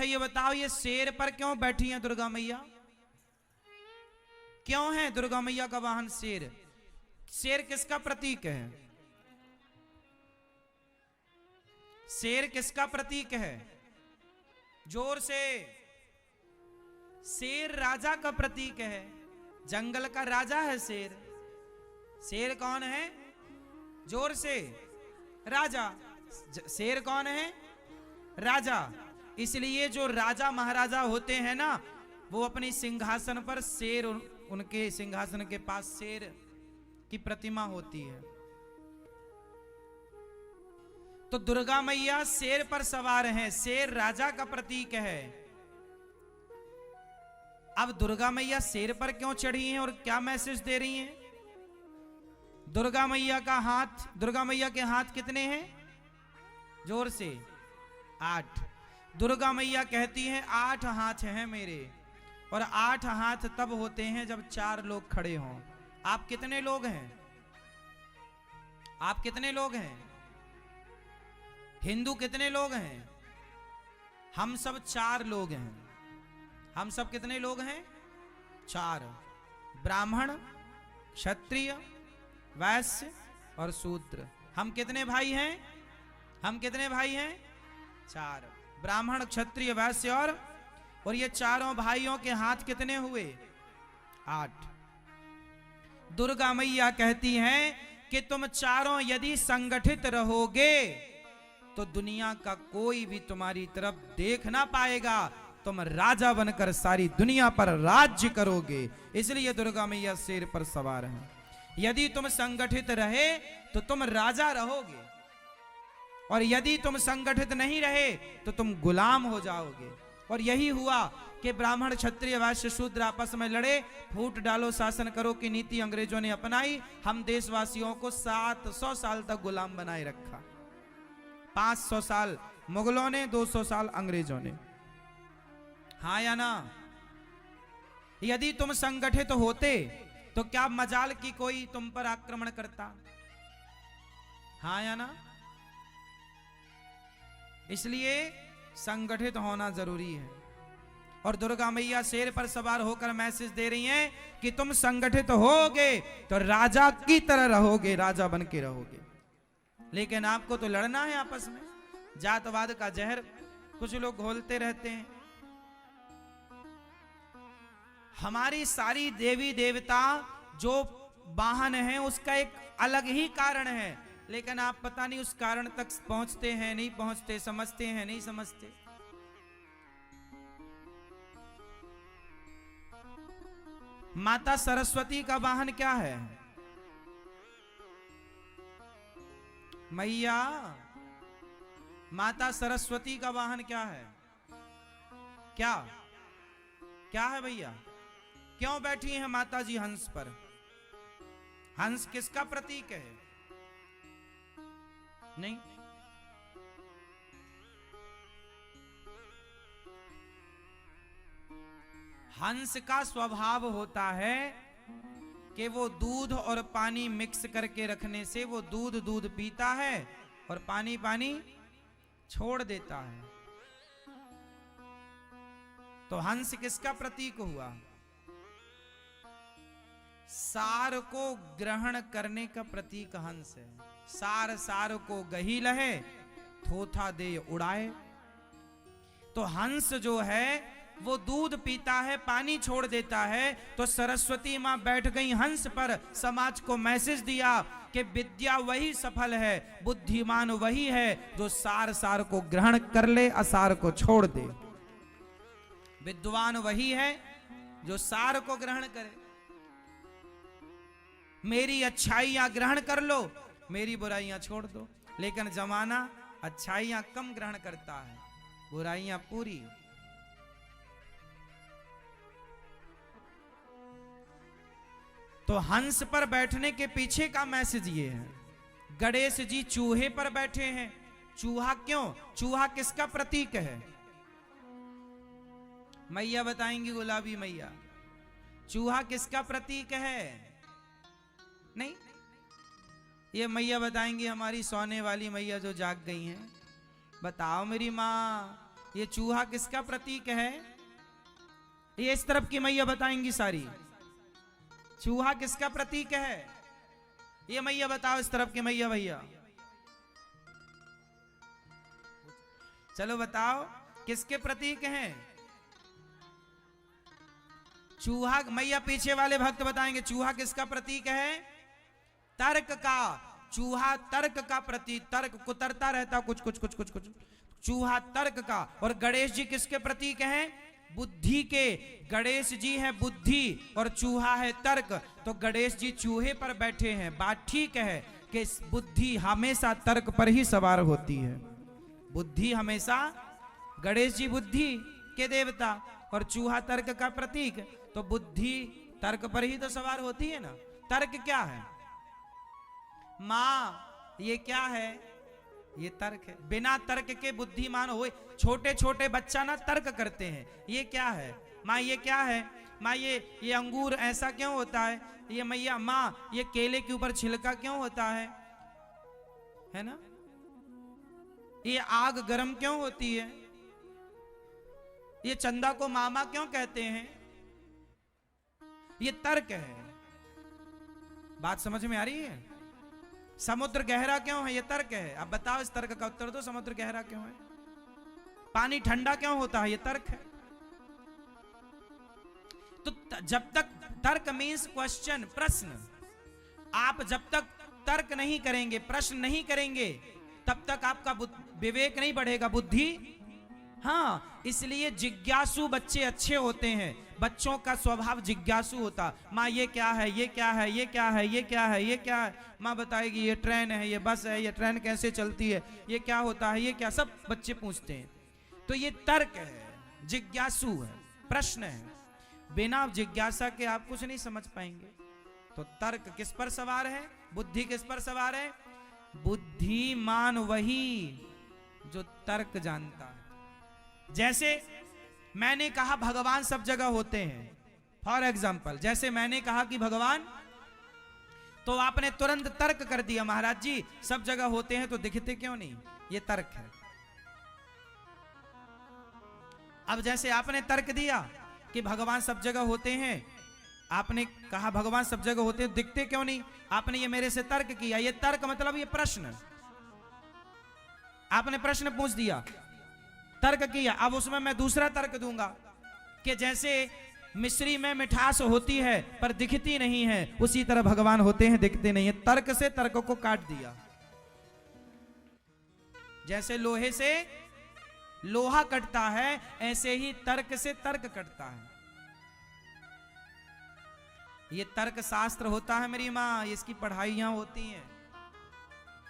ये बताओ, ये शेर पर क्यों बैठी हैं दुर्गा मैया? क्यों है दुर्गा मैया का वाहन शेर? शेर किसका प्रतीक है? शेर किसका प्रतीक है? जोर से। शेर राजा का प्रतीक है, जंगल का राजा है शेर। शेर कौन है? जोर से। राजा। शेर कौन है? राजा। इसलिए जो राजा महाराजा होते हैं ना, वो अपनी सिंहासन पर शेर, उनके सिंहासन के पास शेर की प्रतिमा होती है। तो दुर्गा मैया शेर पर सवार हैं, शेर राजा का प्रतीक है। अब दुर्गा मैया शेर पर क्यों चढ़ी हैं और क्या मैसेज दे रही हैं? दुर्गा मैया का हाथ, दुर्गा मैया के हाथ कितने हैं? जोर से। 8। दुर्गा मैया कहती हैं 8 हाथ हैं मेरे, और 8 हाथ तब होते हैं जब 4 लोग खड़े हों। आप कितने लोग हैं? आप कितने लोग हैं? हिंदू कितने लोग हैं? हम सब 4 लोग हैं। हम सब कितने लोग हैं? 4। ब्राह्मण, क्षत्रिय, वैश्य और शूद्र। हम कितने भाई हैं? हम कितने भाई हैं? 4। ब्राह्मण, क्षत्रिय, वैश्य और ये चारों भाइयों के हाथ कितने हुए? 8। दुर्गा मैया कहती हैं कि तुम चारों यदि संगठित रहोगे तो दुनिया का कोई भी तुम्हारी तरफ देख ना पाएगा, तुम राजा बनकर सारी दुनिया पर राज्य करोगे। इसलिए दुर्गा मैया शेर पर सवार हैं। यदि तुम संगठित रहे तो तुम राजा रहोगे, और यदि तुम संगठित नहीं रहे तो तुम गुलाम हो जाओगे। और यही हुआ कि ब्राह्मण, क्षत्रिय, वैश्य, शूद्र आपस में लड़े। फूट डालो शासन करो की नीति अंग्रेजों ने अपनाई। हम देशवासियों को 700 साल तक गुलाम बनाए रखा। 500 साल मुगलों ने, 200 साल अंग्रेजों ने। हाँ या ना? यदि तुम संगठित होते तो क्या मजाल की कोई तुम पर आक्रमण करता? हाँ या ना? इसलिए संगठित होना जरूरी है। और दुर्गा मैया शेर पर सवार होकर मैसेज दे रही हैं कि तुम संगठित होगे तो राजा की तरह रहोगे, राजा बन के रहोगे। लेकिन आपको तो लड़ना है आपस में। जातवाद का जहर कुछ लोग घोलते रहते हैं। हमारी सारी देवी देवता जो वाहन है उसका एक अलग ही कारण है, लेकिन आप पता नहीं उस कारण तक पहुंचते हैं नहीं पहुंचते, समझते हैं नहीं समझते। माता सरस्वती का वाहन क्या है? मैया, माता सरस्वती का वाहन क्या है? क्या क्या है भैया? क्यों बैठी हैं माता जी हंस पर? हंस किसका प्रतीक है? नहीं, हंस का स्वभाव होता है कि वो दूध और पानी मिक्स करके रखने से वो दूध दूध पीता है और पानी पानी छोड़ देता है। तो हंस किसका प्रतीक हुआ? सार को ग्रहण करने का प्रतीक हंस है। सार सार को गही लहे, थोथा दे उड़ाए। तो हंस जो है वो दूध पीता है, पानी छोड़ देता है। तो सरस्वती मां बैठ गई हंस पर, समाज को मैसेज दिया कि विद्या वही सफल है, बुद्धिमान वही है जो सार सार को ग्रहण कर ले, असार को छोड़ दे। विद्वान वही है जो सार को ग्रहण करे। मेरी अच्छाइयां ग्रहण कर लो, मेरी बुराइयां छोड़ दो। लेकिन जमाना अच्छाइयां कम ग्रहण करता है, बुराइयां पूरी। तो हंस पर बैठने के पीछे का मैसेज ये है। गणेश जी चूहे पर बैठे हैं। चूहा क्यों? चूहा किसका प्रतीक है? मैया बताएंगी, गुलाबी मैया, चूहा किसका प्रतीक है? नहीं, ये मैया बताएंगी, हमारी सोने वाली मैया जो जाग गई हैं। बताओ मेरी माँ, ये चूहा किसका प्रतीक है? ये इस तरफ की मैया बताएंगी सारी। चूहा किसका प्रतीक है? ये मैया बताओ, इस तरफ के मैया भैया, चलो बताओ किसके प्रतीक हैं? चूहा, मैया पीछे वाले भक्त बताएंगे चूहा किसका प्रतीक है? तर्क का। चूहा तर्क का प्रतीक, तर्क कुतरता रहता कुछ कुछ कुछ कुछ कुछ, चूहा तर्क का। और गणेश जी किसके प्रतीक हैं? बुद्धि के। गणेश जी है बुद्धि और चूहा है तर्क। तो गणेश जी चूहे पर बैठे हैं, बात ठीक है कि बुद्धि हमेशा तर्क पर ही सवार होती है। बुद्धि हमेशा, गणेश जी बुद्धि के देवता और चूहा तर्क का प्रतीक, तो बुद्धि तर्क पर ही तो सवार होती है ना। तर्क क्या है? मां ये क्या है? ये तर्क है। बिना तर्क के बुद्धिमान हो। छोटे छोटे बच्चा ना तर्क करते हैं, ये क्या है माँ, ये क्या है माँ, ये अंगूर ऐसा क्यों होता है, ये मैया माँ ये केले के ऊपर छिलका क्यों होता है ना, ये आग गर्म क्यों होती है, ये चंदा को मामा क्यों कहते हैं, ये तर्क है। बात समझ में आ रही है? समुद्र गहरा क्यों है? ये तर्क है। अब बताओ इस तर्क का उत्तर दो, समुद्र गहरा क्यों है? पानी ठंडा क्यों होता है? ये तर्क है। तो जब तक तर्क मीन्स क्वेश्चन, प्रश्न, आप जब तक तर्क नहीं करेंगे, प्रश्न नहीं करेंगे, तब तक आपका विवेक नहीं बढ़ेगा, बुद्धि। हाँ, इसलिए जिज्ञासु बच्चे अच्छे होते हैं। बच्चों का स्वभाव जिज्ञासु होता। माँ ये क्या है, ये क्या है, ये क्या है, ये क्या है, ये क्या है, माँ बताएगी ये ट्रेन है, ये बस है, ये ट्रेन कैसे चलती है, ये क्या होता है, ये क्या, सब बच्चे पूछते हैं। तो ये तर्क है, जिज्ञासु है, प्रश्न है। बिना जिज्ञासा के आप कुछ नहीं समझ पाएंगे। तो तर्क किस पर सवार है? बुद्धि किस पर सवार है? बुद्धिमान वही जो तर्क जानता है। जैसे मैंने कहा भगवान सब जगह होते हैं, फॉर एग्जाम्पल, जैसे मैंने कहा कि भगवान, तो आपने तुरंत तर्क कर दिया महाराज जी सब जगह होते हैं तो दिखते क्यों नहीं, ये तर्क है। अब जैसे आपने तर्क दिया कि भगवान सब जगह होते हैं, आपने कहा भगवान सब जगह होते हैं, दिखते क्यों नहीं, आपने ये मेरे से तर्क किया। ये तर्क मतलब ये प्रश्न, आपने प्रश्न पूछ दिया, तर्क किया। अब उसमें मैं दूसरा तर्क दूंगा कि जैसे मिश्री में मिठास होती है पर दिखती नहीं है, उसी तरह भगवान होते हैं दिखते नहीं है। तर्क से तर्क को काट दिया। जैसे लोहे से लोहा कटता है, ऐसे ही तर्क से तर्क कटता है। ये तर्क शास्त्र होता है मेरी माँ, इसकी पढ़ाई यहां होती है।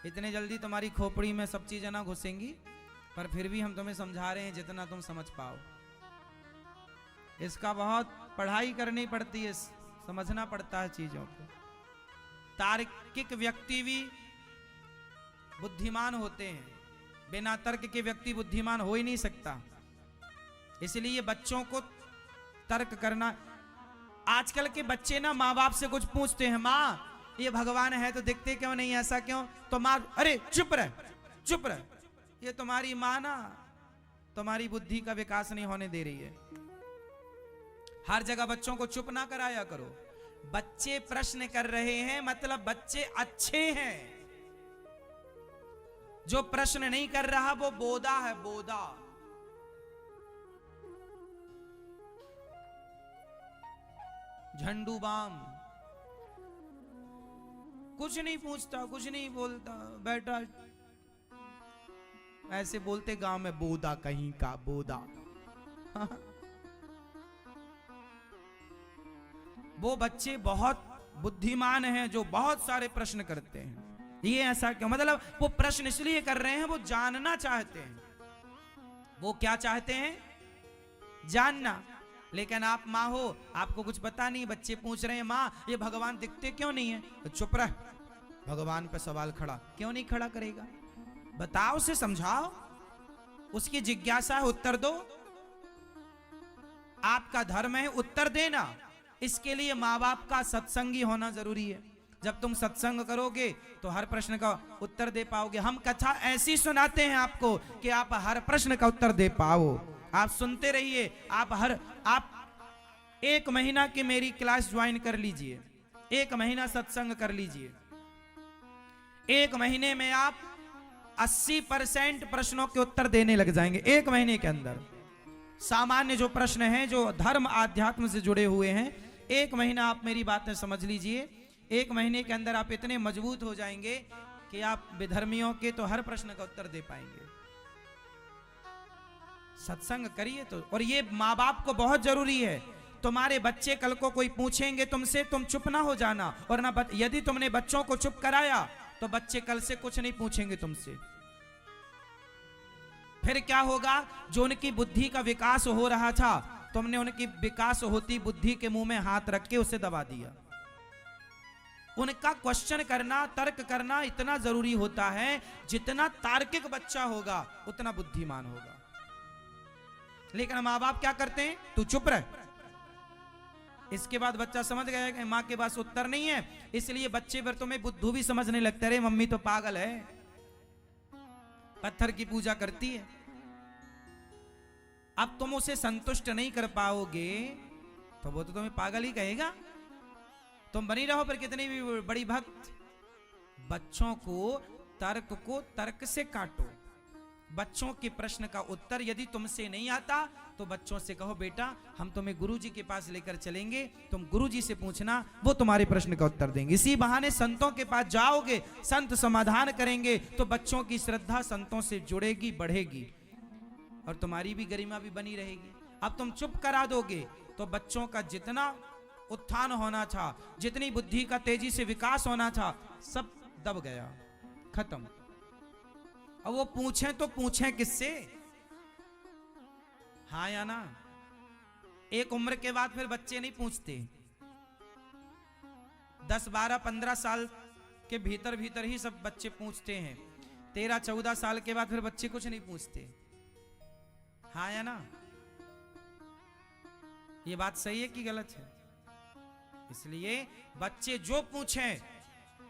इतने जल्दी तुम्हारी खोपड़ी में सब चीजें ना घुसेंगी, पर फिर भी हम तुम्हें समझा रहे हैं जितना तुम समझ पाओ। इसका बहुत पढ़ाई करनी पड़ती है, समझना पड़ता है चीजों को। तार्किक व्यक्ति भी बुद्धिमान होते हैं, बिना तर्क के व्यक्ति बुद्धिमान हो ही नहीं सकता। इसलिए बच्चों को तर्क करना। आजकल के बच्चे ना माँ बाप से कुछ पूछते हैं, माँ ये भगवान है तो दिखते क्यों नहीं, ऐसा क्यों, तो माँ अरे चुप रह, चुप रह, ये तुम्हारी माँ ना तुम्हारी बुद्धि का विकास नहीं होने दे रही है। हर जगह बच्चों को चुप ना कराया करो। बच्चे प्रश्न कर रहे हैं मतलब बच्चे अच्छे हैं। जो प्रश्न नहीं कर रहा वो बोदा है, बोदा। झंडू बाम कुछ नहीं पूछता, कुछ नहीं बोलता, बैठा ऐसे बोलते गांव में, बोदा कहीं का बोदा। वो बच्चे बहुत बुद्धिमान हैं जो बहुत सारे प्रश्न करते हैं। ये ऐसा क्यों, मतलब वो प्रश्न इसलिए कर रहे हैं, वो जानना चाहते हैं। वो क्या चाहते हैं? जानना। लेकिन आप माँ हो, आपको कुछ पता नहीं, बच्चे पूछ रहे हैं माँ ये भगवान दिखते क्यों नहीं है, तो चुप रह। भगवान पे सवाल खड़ा क्यों नहीं खड़ा करेगा, बताओ, उसे समझाओ, उसकी जिज्ञासा है, उत्तर दो। आपका धर्म है उत्तर देना, इसके लिए माँ बाप का सत्संगी होना जरूरी है। जब तुम सत्संग करोगे तो हर प्रश्न का उत्तर दे पाओगे। हम कथा ऐसी सुनाते हैं आपको कि आप हर प्रश्न का उत्तर दे पाओ। आप सुनते रहिए। आप 1 महीना की मेरी क्लास ज्वाइन कर लीजिए, 1 महीना सत्संग कर लीजिए। 1 महीने में आप 80% प्रश्नों के उत्तर देने लग जाएंगे 1 महीने के अंदर। सामान्य जो प्रश्न हैं, जो धर्म आध्यात्म से जुड़े हुए हैं, 1 महीना आप मेरी बातें समझ लीजिए। 1 महीने के अंदर आप इतने मजबूत हो जाएंगे कि आप विधर्मियों के तो हर प्रश्न का उत्तर दे पाएंगे। सत्संग करिए तो। और ये माँ बाप को बहुत जरूरी है। तुम्हारे बच्चे कल को कोई पूछेंगे तुमसे, तुम चुप ना हो जाना। और ना यदि तुमने बच्चों को चुप कराया तो बच्चे कल से कुछ नहीं पूछेंगे तुमसे। फिर क्या होगा? जो उनकी बुद्धि का विकास हो रहा था, तुमने उनकी विकास होती बुद्धि के मुंह में हाथ रख के उसे दबा दिया। उनका क्वेश्चन करना, तर्क करना इतना जरूरी होता है। जितना तार्किक बच्चा होगा उतना बुद्धिमान होगा। लेकिन माँ बाप क्या करते हैं? तू चुप रह। इसके बाद बच्चा समझ गया कि माँ के पास उत्तर नहीं है, इसलिए बच्चे पर तुम्हें बुद्धू भी समझने लगता है। अरे मम्मी तो पागल है, पत्थर की पूजा करती है। अब तुम उसे संतुष्ट नहीं कर पाओगे तो वो तो तुम्हें पागल ही कहेगा। तुम बनी रहो पर कितनी भी बड़ी भक्त। बच्चों को तर्क से काटो। बच्चों के प्रश्न का उत्तर यदि तुमसे नहीं आता तो बच्चों से कहो, बेटा हम तुम्हें गुरुजी के पास लेकर चलेंगे, तुम गुरुजी से पूछना, वो तुम्हारे प्रश्न का उत्तर देंगे। इसी बहाने संतों के पास जाओगे, संत समाधान करेंगे तो बच्चों की श्रद्धा संतों से जुड़ेगी, बढ़ेगी और तुम्हारी भी गरिमा भी बनी रहेगी। अब तुम चुप करा दोगे तो बच्चों का जितना उत्थान होना था, जितनी बुद्धि का तेजी से विकास होना था, सब दब गया, खत्म। अब वो पूछें तो पूछें किससे? हाँ या ना? एक उम्र के बाद फिर बच्चे नहीं पूछते। 10, 12, 15 साल के भीतर भीतर ही सब बच्चे पूछते हैं। 13, 14 साल के बाद फिर बच्चे कुछ नहीं पूछते। हाँ या ना? ये बात सही है कि गलत है? इसलिए बच्चे जो पूछें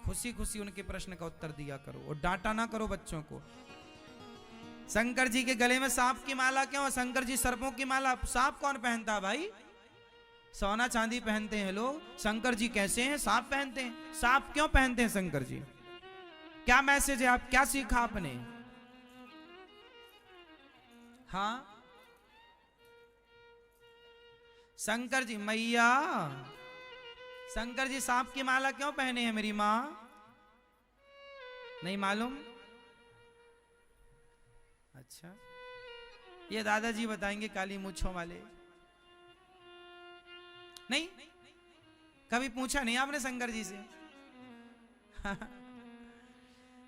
खुशी खुशी उनके प्रश्न का उत्तर दिया करो और डांटा ना करो बच्चों को। शंकर जी के गले में सांप की माला क्यों? शंकर जी सर्पों की माला, सांप कौन पहनता भाई? सोना चांदी पहनते हैं लोग। शंकर जी कैसे हैं? सांप पहनते हैं। सांप क्यों पहनते हैं शंकर जी? क्या मैसेज है? आप क्या सीखा आपने? हाँ, शंकर जी मैया, शंकर जी सांप की माला क्यों पहने हैं मेरी मां? नहीं मालूम? अच्छा, ये दादाजी बताएंगे, काली मूंछों वाले। नहीं, कभी पूछा नहीं आपने शंकर जी से?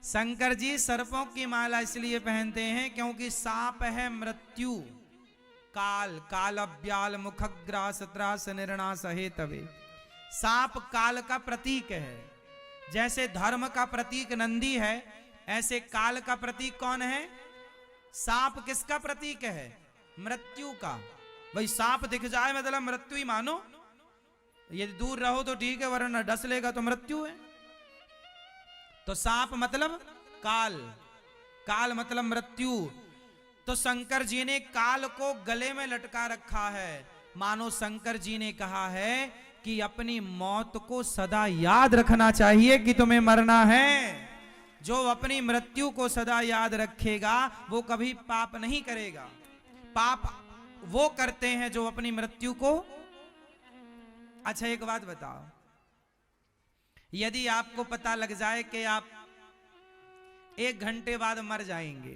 शंकर जी सर्पों की माला इसलिए पहनते हैं क्योंकि सांप है मृत्यु, काल, कालव्याल मुखग्रास त्रास निर्णास हेतवे। सांप काल का प्रतीक है। जैसे धर्म का प्रतीक नंदी है, ऐसे काल का प्रतीक कौन है? सांप किसका प्रतीक है? मृत्यु का। भाई सांप दिख जाए मतलब मृत्यु ही मानो। यदि दूर रहो तो ठीक है, वरना डस लेगा तो मृत्यु है। तो सांप मतलब काल, काल मतलब मृत्यु। तो शंकर जी ने काल को गले में लटका रखा है। मानो शंकर जी ने कहा है कि अपनी मौत को सदा याद रखना चाहिए कि तुम्हें मरना है। जो अपनी मृत्यु को सदा याद रखेगा वो कभी पाप नहीं करेगा। पाप वो करते हैं जो अपनी मृत्यु को। अच्छा एक बात बताओ, यदि आपको पता लग जाए कि आप 1 घंटे बाद मर जाएंगे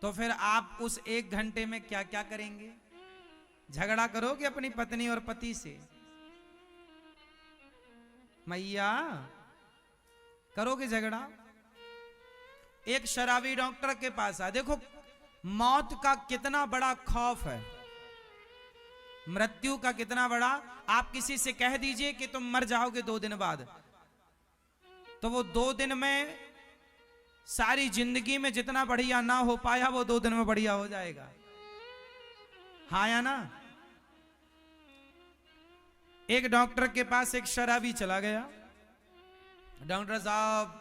तो फिर आप उस 1 घंटे में क्या क्या करेंगे? झगड़ा करोगे अपनी पत्नी और पति से? मैया, करोगे झगड़ा? एक शराबी डॉक्टर के पास आ, देखो मौत का कितना बड़ा खौफ है, मृत्यु का कितना बड़ा। आप किसी से कह दीजिए कि तुम मर जाओगे 2 दिन बाद, तो वो 2 दिन में सारी जिंदगी में जितना बढ़िया ना हो पाया वो 2 दिन में बढ़िया हो जाएगा। हाँ या ना? एक डॉक्टर के पास एक शराबी चला गया, डॉक्टर साहब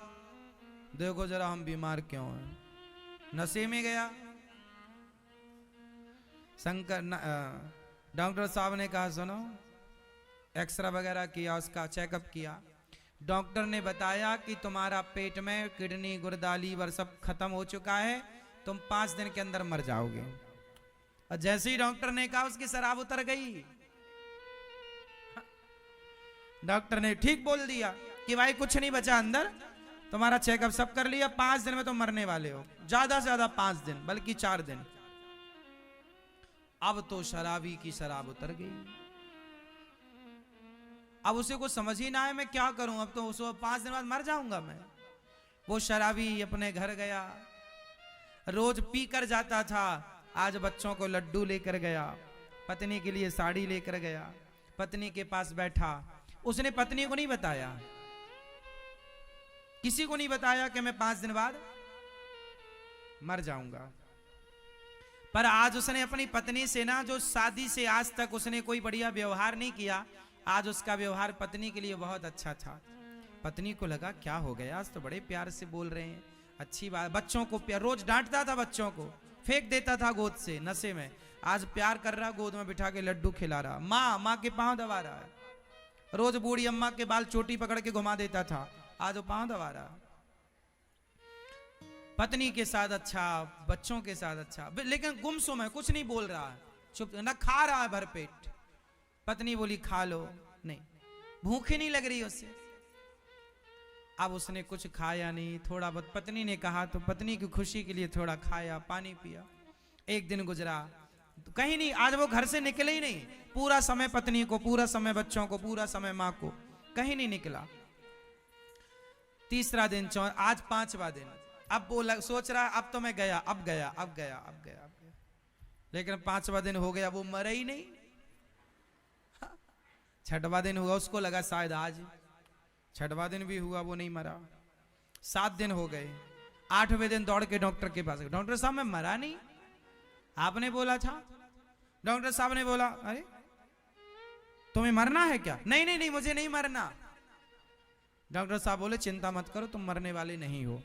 देखो जरा हम बीमार क्यों हैं। नशे में गया। डॉक्टर साहब ने कहा सुनो, एक्सरे वगैरह किया, उसका चेकअप किया। डॉक्टर ने बताया कि तुम्हारा पेट में किडनी गुर्दा लीवर सब खत्म हो चुका है, तुम 5 दिन के अंदर मर जाओगे। और जैसे ही डॉक्टर ने कहा उसकी शराब उतर गई। डॉक्टर ने ठीक बोल दिया कि भाई कुछ नहीं बचा अंदर, तुम्हारा चेकअप सब कर लिया, 5 दिन में तुम मरने वाले हो, ज्यादा से ज्यादा 5 दिन बल्कि 4 दिन। अब तो शराबी की शराब उतर गई। अब उसे कुछ समझ ही ना आए मैं क्या करूं, अब तो उसको 5 दिन बाद मर जाऊंगा मैं। वो शराबी अपने घर गया, रोज पी कर जाता था, आज बच्चों को लड्डू लेकर गया, पत्नी के लिए साड़ी लेकर गया, पत्नी के पास बैठा। उसने पत्नी को नहीं बताया, किसी को नहीं बताया कि मैं 5 दिन बाद मर जाऊंगा। पर आज उसने अपनी पत्नी से ना, जो शादी से आज तक उसने कोई बढ़िया व्यवहार नहीं किया, आज उसका व्यवहार पत्नी के लिए बहुत अच्छा था। पत्नी को लगा क्या हो गया, आज तो बड़े प्यार से बोल रहे हैं, अच्छी बात। बच्चों को प्यार, रोज डांटता था, बच्चों को फेंक देता था गोद से नशे में, आज प्यार कर रहा, गोद में बिठा के लड्डू खिला रहा, माँ के पांव दबा रहा है। रोज बूढ़ी अम्मा के बाल चोटी पकड़ के घुमा देता था, आज वो पांव दबा रहा। पत्नी के साथ अच्छा, बच्चों के साथ अच्छा, लेकिन गुमसुम है, कुछ नहीं बोल रहा है, चुप न खा रहा है भरपेट। पत्नी बोली खा लो, नहीं, भूख ही नहीं लग रही उससे। अब उसने कुछ खाया नहीं, थोड़ा बहुत पत्नी ने कहा तो पत्नी की खुशी के लिए थोड़ा खाया, पानी पिया। एक दिन गुजरा, तो कहीं नहीं, आज वो घर से निकले ही नहीं, पूरा समय पत्नी को, पूरा समय बच्चों को, पूरा समय माँ को, कहीं नहीं निकला। तीसरा दिन, आज 5वां दिन। अब वो सोच रहा अब तो मैं गया, अब गया, अब गया, अब गया, अब गया। लेकिन 5वां दिन हो गया, वो मरा ही नहीं। 6वां दिन हुआ, उसको लगा शायद आज, 6वां दिन भी हुआ, वो नहीं मरा। 7 दिन हो गए, 8वें दिन दौड़ के डॉक्टर के पास, डॉक्टर साहब मैं मरा नहीं, आपने बोला था। डॉक्टर साहब ने बोला अरे तुम्हें मरना है क्या? नहीं नहीं नहीं, मुझे नहीं मरना। डॉक्टर साहब बोले चिंता मत करो, तुम मरने वाले नहीं हो,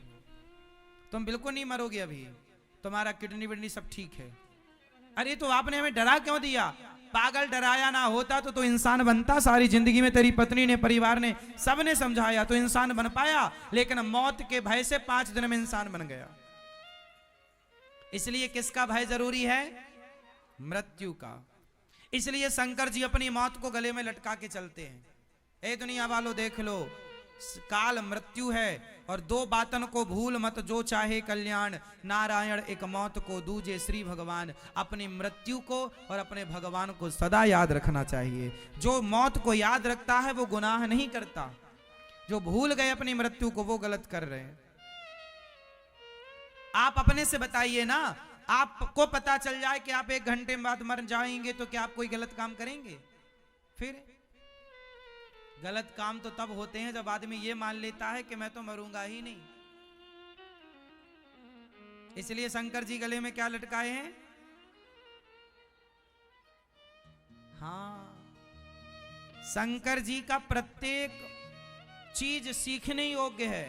तुम बिल्कुल नहीं मरोगे, अभी तुम्हारा किडनी विडनी सब ठीक है। अरे तो आपने हमें डरा क्यों दिया? पागल, डराया ना होता तो इंसान बनता। सारी जिंदगी में तेरी पत्नी ने, परिवार ने, सबने समझाया तो इंसान बन पाया, लेकिन मौत के भय से 5 दिन में इंसान बन गया। इसलिए किसका भय जरूरी है? मृत्यु का। इसलिए शंकर जी अपनी मौत को गले में लटका के चलते हैं। ए दुनिया वालों देख लो, काल मृत्यु है, और 2 बातन को भूल मत, जो चाहे कल्याण, नारायण एक मौत को दूजे श्री भगवान। अपनी मृत्यु को और अपने भगवान को सदा याद रखना चाहिए। जो मौत को याद रखता है वो गुनाह नहीं करता, जो भूल गए अपनी मृत्यु को वो गलत कर रहे हैं। आप अपने से बताइए ना, आपको पता चल जाए कि आप 1 घंटे बाद मर जाएंगे तो क्या आप कोई गलत काम करेंगे? फिर गलत काम तो तब होते हैं जब आदमी ये मान लेता है कि मैं तो मरूंगा ही नहीं। इसलिए शंकर जी गले में क्या लटकाए हैं? हाँ, शंकर जी का प्रत्येक चीज सीखने योग्य है।